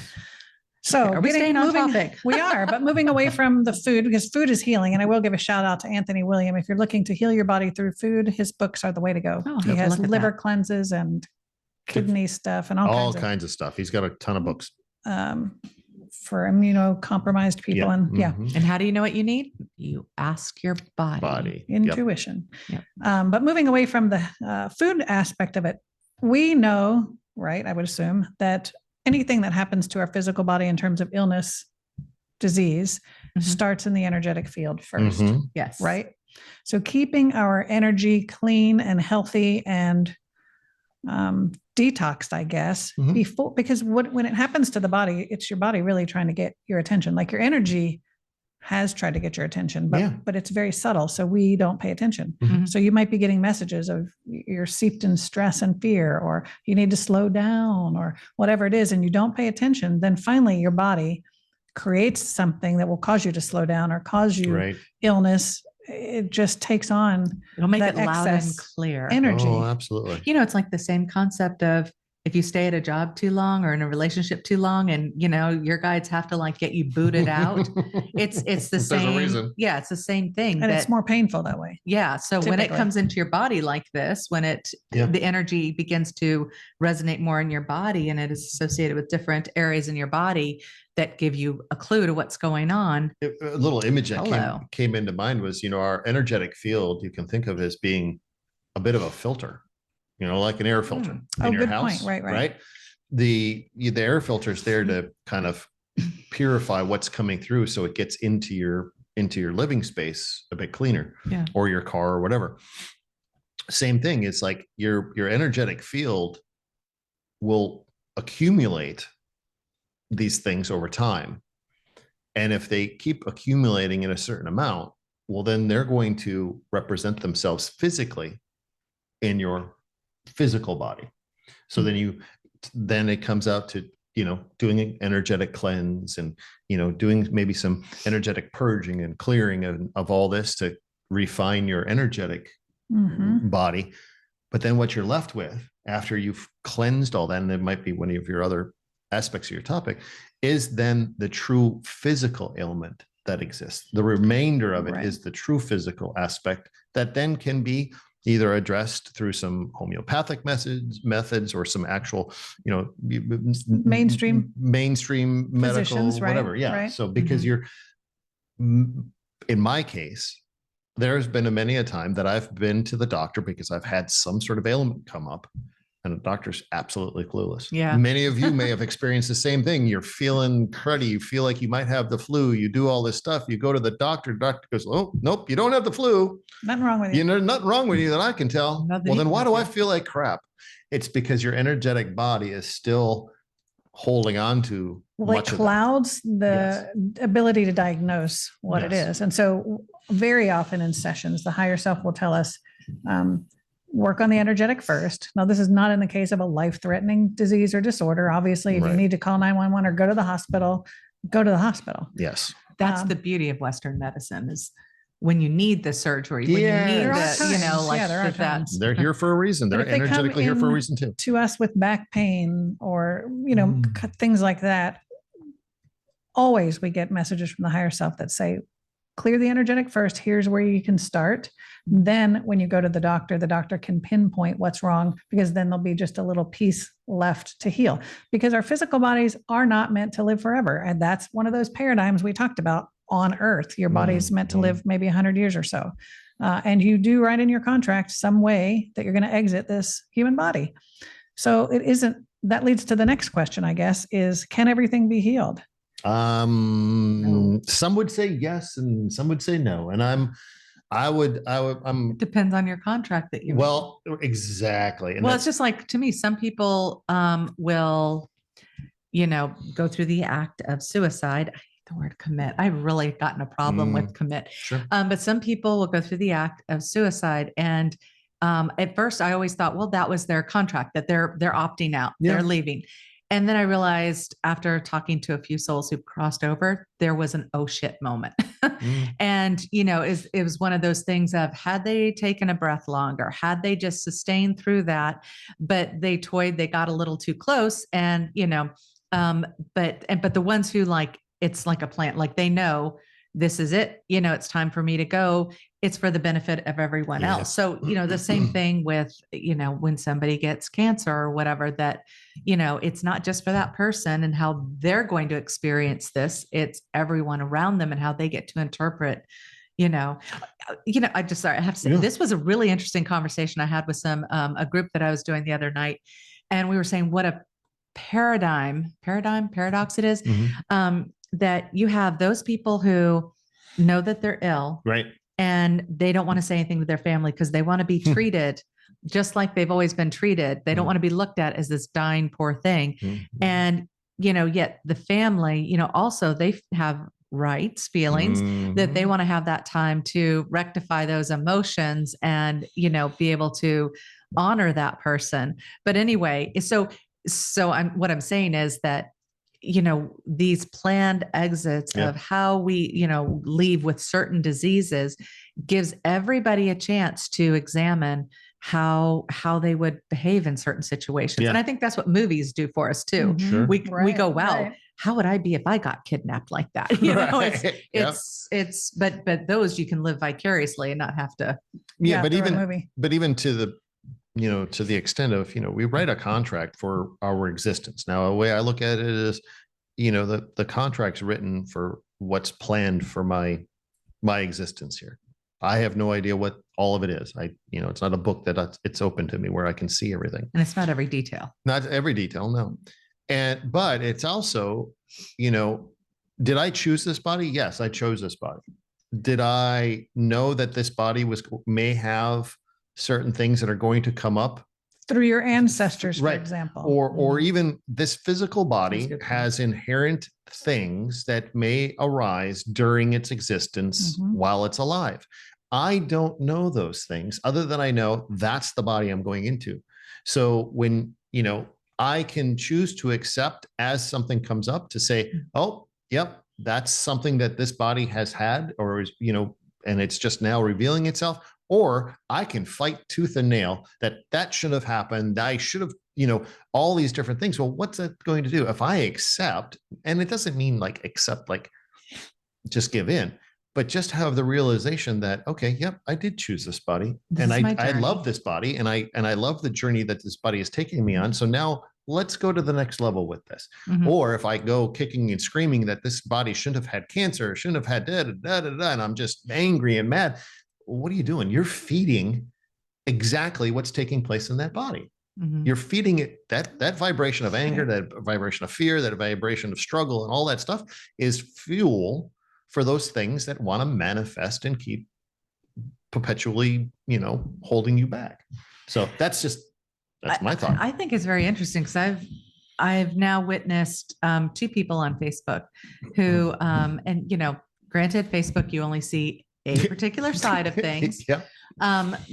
So are we staying on topic? We are, but moving away from the food, because food is healing. And I will give a shout out to Anthony William. If you're looking to heal your body through food, his books are the way to go. He has liver cleanses and kidney stuff and all kinds of stuff. He's got a ton of books. For immunocompromised people. And And how do you know what you need? You ask your body. Intuition. But moving away from the food aspect of it, we know, right, I would assume that anything that happens to our physical body in terms of illness, disease, starts in the energetic field first. Yes. Right? So keeping our energy clean and healthy and detoxed, I guess, because when it happens to the body, it's your body really trying to get your attention. Like your energy has tried to get your attention, but it's very subtle. So we don't pay attention. So you might be getting messages of you're seeped in stress and fear, or you need to slow down, or whatever it is, and you don't pay attention. Then finally your body creates something that will cause you to slow down or cause you illness. It just takes on. It'll make it loud and clear. Energy. Oh, absolutely. It's like the same concept of if you stay at a job too long or in a relationship too long, and your guides have to like get you booted out. It's the same. There's a reason. Yeah, it's the same thing. And it's more painful that way. Yeah. So when it comes into your body like this, when the energy begins to resonate more in your body, and it is associated with different areas in your body that give you a clue to what's going on. A little image that came into mind was, our energetic field, you can think of as being a bit of a filter, like an air filter in your house. Point. Right. The air filter is there to kind of purify what's coming through, so it gets into your living space a bit cleaner, or your car or whatever. Same thing. It's like your energetic field will accumulate these things over time. And if they keep accumulating in a certain amount, well, then they're going to represent themselves physically in your physical body. So then it comes out to, doing an energetic cleanse and, doing maybe some energetic purging and clearing of all this to refine your energetic body. But then what you're left with after you've cleansed all that, and it might be one of your other aspects of your topic, is then the true physical ailment that exists. The remainder of it Right. is the true physical aspect that then can be either addressed through some homeopathic methods or some actual, Mainstream medical, physicians, right? whatever. Yeah. Right. So because in my case, there's been many a time that I've been to the doctor because I've had some sort of ailment come up, and the doctor's absolutely clueless. Yeah. Many of you may have experienced the same thing. You're feeling cruddy. You feel like you might have the flu. You do all this stuff. You go to the doctor. Doctor goes, "Oh, nope, you don't have the flu. Nothing wrong with you. You know, nothing wrong with you that I can tell." Well, then why do I feel like crap? It's because your energetic body is still holding on to It clouds the ability to diagnose what it is. And so very often in sessions, the higher self will tell us, work on the energetic first. Now, this is not in the case of a life-threatening disease or disorder. Obviously, if you need to call 911 or go to the hospital, go to the hospital. Yes. That's the beauty of Western medicine, is when you need the surgery, when you need the, they're here for a reason. They're energetically here for a reason too. To us with back pain or, things like that, always we get messages from the higher self that say, clear the energetic first. Here's where you can start. Then when you go to the doctor can pinpoint what's wrong, because then there'll be just a little piece left to heal, because our physical bodies are not meant to live forever. And that's one of those paradigms we talked about on Earth. Your body's meant to live maybe 100 years or so. And you do write in your contract some way that you're going to exit this human body. So that leads to the next question, I guess, is, can everything be healed? Some would say yes, and some would say no. And it depends on your contract that you make. Exactly. And it's just like, to me, some people will, go through the act of suicide. I hate the word commit. I've really gotten a problem with commit. Sure. But some people will go through the act of suicide, and at first I always thought, well, that was their contract, that they're opting out, they're leaving. And then I realized, after talking to a few souls who crossed over, there was an oh shit moment. And, it was one of those things of, had they taken a breath longer, had they just sustained through that, but they got a little too close. And, but the ones who it's like a plant, like they know this is it, it's time for me to go. It's for the benefit of everyone else. So, the same thing with, when somebody gets cancer or whatever, that, it's not just for that person and how they're going to experience this. It's everyone around them and how they get to interpret, I have to say, this was a really interesting conversation I had with a group that I was doing the other night. And we were saying what a paradox it is, that you have those people who know that they're ill. Right. And they don't want to say anything to their family because they want to be treated just like they've always been treated. They don't want to be looked at as this dying poor thing. And, yet the family, also they have rights, feelings that they want to have that time to rectify those emotions and, be able to honor that person. But anyway, so what I'm saying is that, these planned exits of how we, leave with certain diseases gives everybody a chance to examine how they would behave in certain situations. And I think that's what movies do for us too. Sure. We go, wow, how would I be if I got kidnapped like that? But those you can live vicariously and not have to. Yeah. But even to the, to the extent of, we write a contract for our existence. Now, the way I look at it is, the contract's written for what's planned for my existence here. I have no idea what all of it is. It's not a book that it's open to me where I can see everything. And it's not every detail. Not every detail, no. But it's also, did I choose this body? Yes, I chose this body. Did I know that this body may have certain things that are going to come up through your ancestors, for example, or even this physical body has inherent things that may arise during its existence while it's alive? I don't know those things, other than I know that's the body I'm going into. So when, I can choose to accept as something comes up to say, oh, yep, that's something that this body has had, or is, and it's just now revealing itself. Or I can fight tooth and nail that should have happened. I should have, all these different things. Well, what's that going to do if I accept? And it doesn't mean accept just give in, but just have the realization that, okay, yep, I did choose this body, This and is my I journey. love this body, and I love the journey that this body is taking me on. So now let's go to the next level with this. Mhm. Or if I go kicking and screaming that this body shouldn't have had cancer, shouldn't have had and I'm just angry and mad, what are you doing? You're feeding exactly what's taking place in that body. Mhm. You're feeding it that vibration of anger, that vibration of fear, that vibration of struggle, and all that stuff is fuel for those things that want to manifest and keep perpetually, holding you back. So that's my thought. I think it's very interesting because I've now witnessed 2 people on Facebook who, and granted, Facebook, you only see a particular side of things. Yeah.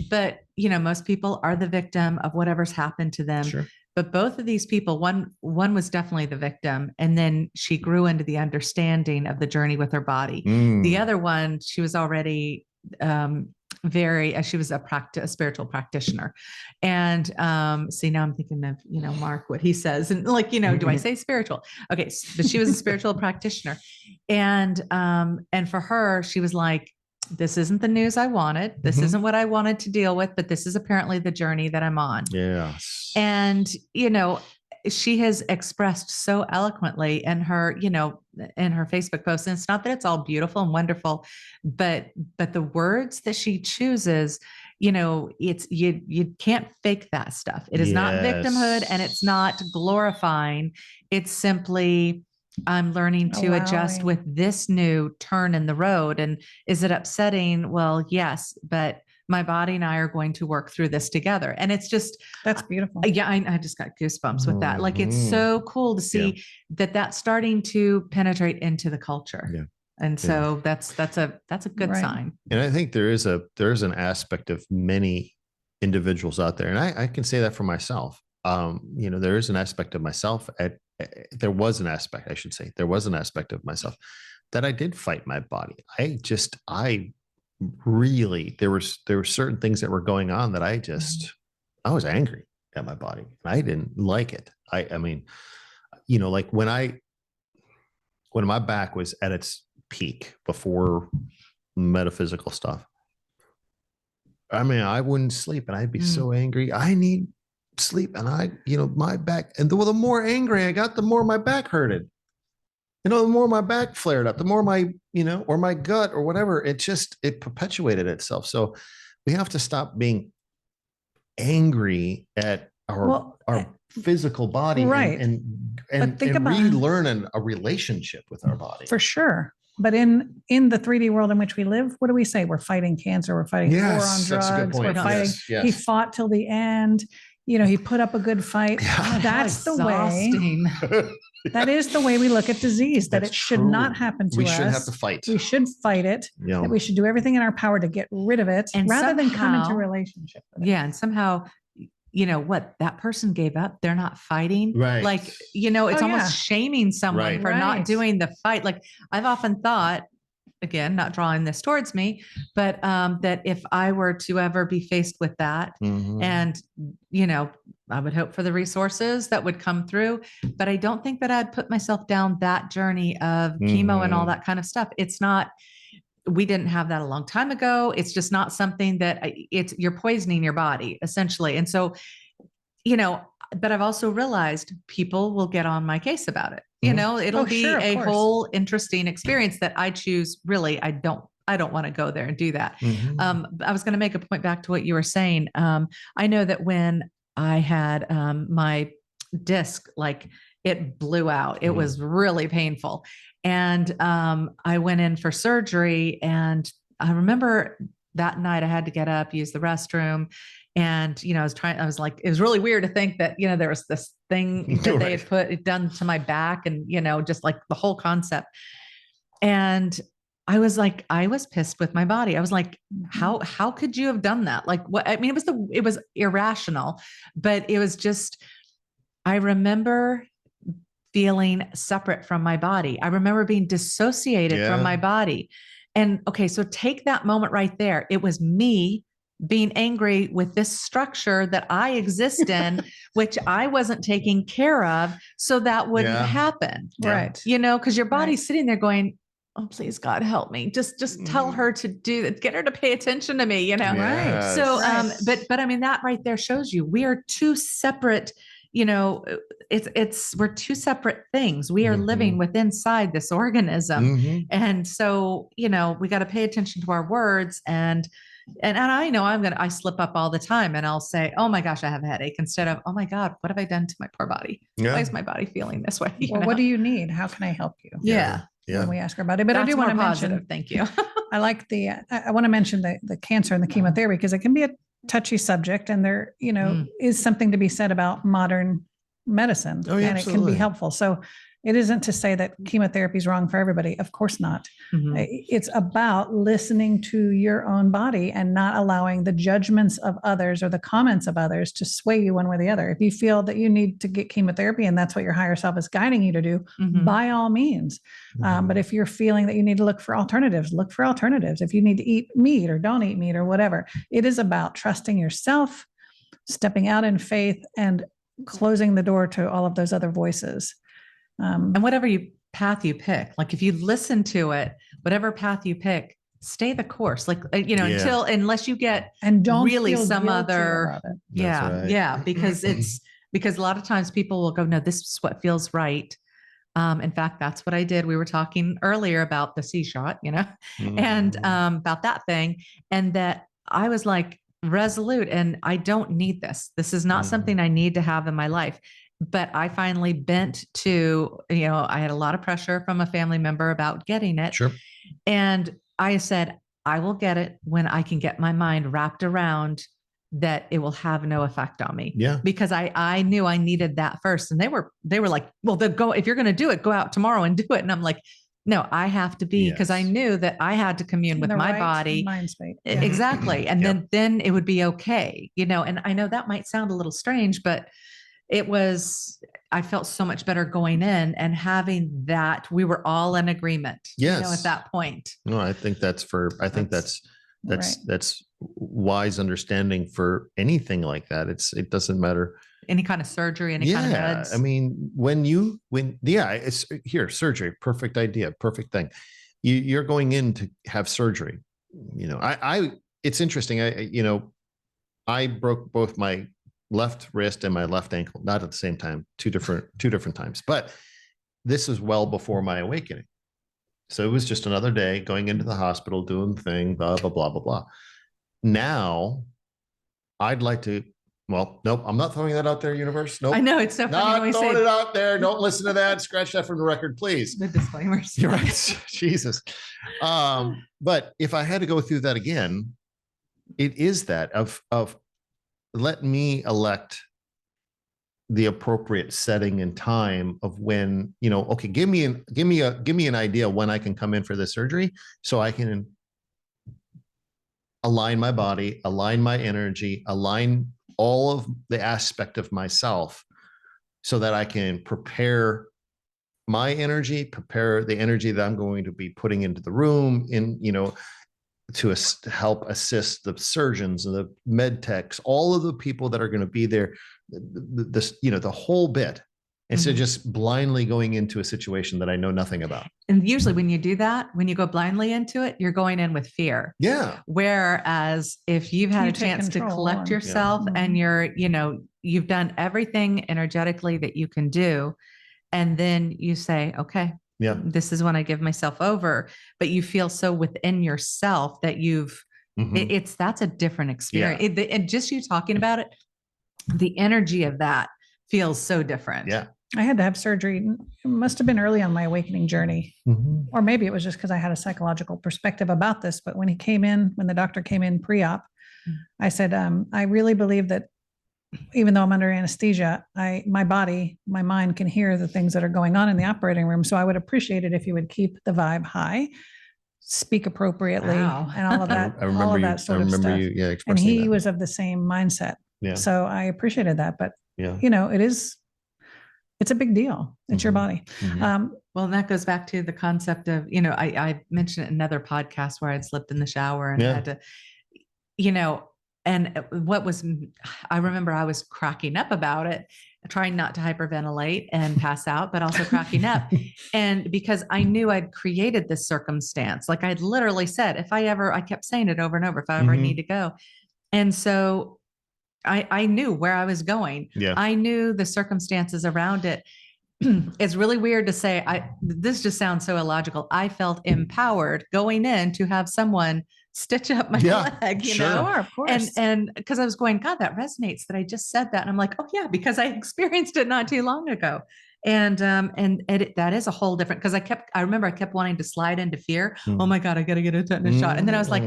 But most people are the victim of whatever's happened to them. Sure. But both of these people, one was definitely the victim, and then she grew into the understanding of the journey with her body. The other one, she was already she was a spiritual practitioner. And see, now I'm thinking of, Mark, what he says, and do I say spiritual? Okay. But she was a spiritual practitioner. And for her, she was like, this isn't the news I wanted. This isn't what I wanted to deal with, but this is apparently the journey that I'm on. Yes. And, she has expressed so eloquently in her, in her Facebook posts. And it's not that it's all beautiful and wonderful, but the words that she chooses, it's, you can't fake that stuff. It is not victimhood, and it's not glorifying. It's simply, I'm learning to adjust with this new turn in the road. And is it upsetting? Well, yes, but my body and I are going to work through this together. And it's just, that's beautiful. Yeah. I just got goosebumps with that. Like, it's so cool to see that that's starting to penetrate into the culture. Yeah. And so that's a good sign. And I think there's an aspect of many individuals out there. And I can say that for myself. There is an aspect of myself there was an aspect of myself that I did fight my body. I really, there were certain things that were going on that I was angry at my body. I didn't like it. I mean, like when my back was at its peak before metaphysical stuff, I mean, I wouldn't sleep and I'd be so angry. I need sleep. And my back, and the more angry I got, the more my back hurted. The more my back flared up, the more my, or my gut or whatever, it perpetuated itself. So we have to stop being angry at our physical body, right. and relearn a relationship with our body. For sure. But in the 3D world in which we live, what do we say? We're fighting cancer. We're fighting war on drugs. We're fighting. Yes. He fought till the end. He put up a good fight. Yeah. That's the way. That is the way we look at disease, that it should not happen to us. We should have to fight. We should fight it. Yeah. That we should do everything in our power to get rid of it, and rather than come into relationship with it. Yeah. And somehow, what that person gave up, they're not fighting. Right. Like, it's almost shaming someone for not doing the fight. Like, I've often thought, again, not drawing this towards me, but that if I were to ever be faced with that, and, I would hope for the resources that would come through, but I don't think that I'd put myself down that journey of chemo and all that kind of stuff. It's not, we didn't have that a long time ago. It's just not something that you're poisoning your body essentially. And so, but I've also realized people will get on my case about it. It'll be a whole interesting experience that I choose. Really, I don't want to go there and do that. I was going to make a point back to what you were saying. I know that when I had my disc, like, it blew out, it was really painful. And I went in for surgery, and I remember that night I had to get up, use the restroom. And, I was like, it was really weird to think that, there was this thing that they had done to my back, and, just like the whole concept. And I was like, I was pissed with my body. I was like, how could you have done that? Like, what? I mean, it was irrational, but it was just, I remember feeling separate from my body. I remember being dissociated from my body. And okay, so take that moment right there. It was me being angry with this structure that I exist in, which I wasn't taking care of. So that wouldn't happen. Right. Because your body's sitting there going, oh, please God, help me. Just tell her to do that. Get her to pay attention to me, Yes. So, but I mean, that right there shows you we are two separate, we're two separate things. We are living within inside this organism. And so, we got to pay attention to our words and I know I slip up all the time and I'll say, oh my gosh, I have a headache instead of, oh my God, what have I done to my poor body? Yeah. Why is my body feeling this way? Well, what do you need? How can I help you? Yeah. When we ask her about it, but That's I do want to positive. mention, Thank you. I like I want to mention the cancer and the chemotherapy because it can be a touchy subject and there, is something to be said about modern medicine and it can be helpful. So it isn't to say that chemotherapy is wrong for everybody. Of course not. It's about listening to your own body and not allowing the judgments of others or the comments of others to sway you one way or the other. If you feel that you need to get chemotherapy and that's what your higher self is guiding you to do, by all means. But if you're feeling that you need to look for alternatives, look for alternatives. If you need to eat meat or don't eat meat or whatever, it is about trusting yourself, stepping out in faith and closing the door to all of those other voices. And whatever path you pick, like if you listen to it, whatever path you pick, stay the course, unless you get and don't really feel some guilty other, about it. because because a lot of times people will go, no, this is what feels right. In fact, that's what I did. We were talking earlier about the C-shot, and about that thing, and that I was like resolute, and I don't need this. This is not something I need to have in my life. But I finally bent to, I had a lot of pressure from a family member about getting it. Sure. And I said, I will get it when I can get my mind wrapped around that it will have no effect on me. Yeah. Because I knew I needed that first. And they were like, well, if you're going to do it, go out tomorrow and do it. And I'm like, no, I have to be, because I knew that I had to commune with my body. Mind state. Exactly. And then it would be okay. And I know that might sound a little strange, but I felt so much better going in and having that we were all in agreement. Yes. At that point. No, I think that's wise understanding for anything like that. It doesn't matter. Any kind of surgery, any kind of meds. I mean, it's here, surgery, perfect idea, perfect thing. You're going in to have surgery. It's interesting. I broke both my left wrist and my left ankle, not at the same time, two different times, but this is well before my awakening. So it was just another day going into the hospital, doing the thing, blah, blah, blah, blah, blah. Now I'd like to, nope, I'm not throwing that out there, universe. Nope. I know it's so funny. Not throwing it out there. Don't listen to that. Scratch that from the record, please. The disclaimers. You're right. Jesus. But if I had to go through that again, it is that of let me elect the appropriate setting and time of when, okay, give me an idea when I can come in for this surgery so I can align my body, align my energy, align all of the aspect of myself so that I can prepare my energy, prepare the energy that I'm going to be putting into the room to help assist the surgeons and the med techs, all of the people that are going to be there, the whole bit, instead of just blindly going into a situation that I know nothing about. And usually when you do that, when you go blindly into it, you're going in with fear. Yeah. Whereas if you've had a chance to collect yourself and you've done everything energetically that you can do, and then you say, okay, this is when I give myself over, but you feel so within yourself that that's a different experience. Yeah. And just you talking about it, the energy of that feels so different. Yeah. I had to have surgery. It must have been early on my awakening journey, or maybe it was just because I had a psychological perspective about this. But when the doctor came in pre-op, I said, I really believe that even though I'm under anesthesia, my body, my mind can hear the things that are going on in the operating room. So I would appreciate it if you would keep the vibe high, speak appropriately, and all of that. I remember all of you, that sort I remember of stuff. you, And expressing he that. was of the same mindset. Yeah. So I appreciated that. But it's a big deal. It's your body. Well, and that goes back to the concept of, I mentioned it in another podcast where I'd slipped in the shower and had to, and I remember I was cracking up about it. trying not to hyperventilate and pass out, but also cracking up. And because I knew I'd created this circumstance, like I'd literally said, I kept saying it over and over, if I ever need to go. And so I knew where I was going. Yeah. I knew the circumstances around it. It's really weird to say, this just sounds so illogical. I felt empowered going in to have someone stitch up my leg, you know? Sure, of course. And because I was going, God, that resonates that I just said that. And I'm like, oh yeah, because I experienced it not too long ago. And that is a whole different, because I remember I kept wanting to slide into fear. Oh my God, I got to get a tetanus shot. And then I was like,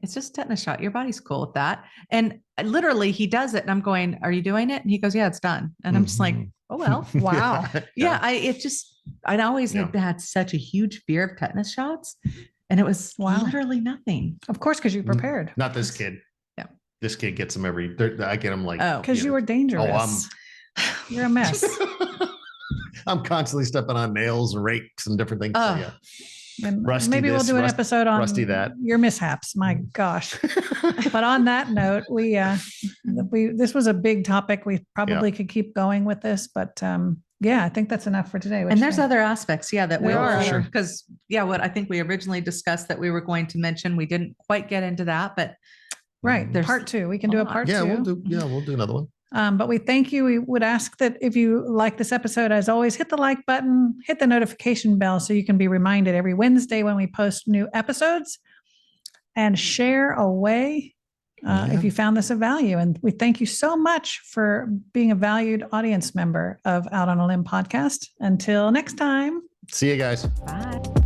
it's just a tetanus shot. Your body's cool with that. And literally he does it. And I'm going, are you doing it? And he goes, yeah, it's done. And I'm just like, oh, well, wow. I'd always had such a huge fear of tetanus shots. And it was literally nothing. Of course, because you prepared. Not this kid. Yeah. This kid gets them I get them like. Because you were dangerous. You're a mess. I'm constantly stepping on nails and rakes and different things. So, yeah. And maybe we'll do an episode on your mishaps. My gosh. But on that note, this was a big topic. We probably could keep going with this, but I think that's enough for today. And there's other aspects, that we are, because what I think we originally discussed that we were going to mention, we didn't quite get into that, but there's part 2. We can do a part 2. We'll do another one. But we thank you. We would ask that if you like this episode, as always, hit the like button, hit the notification bell so you can be reminded every Wednesday when we post new episodes, and share away if you found this of value. And we thank you so much for being a valued audience member of Out on a Limb podcast. Until next time. See you guys. Bye.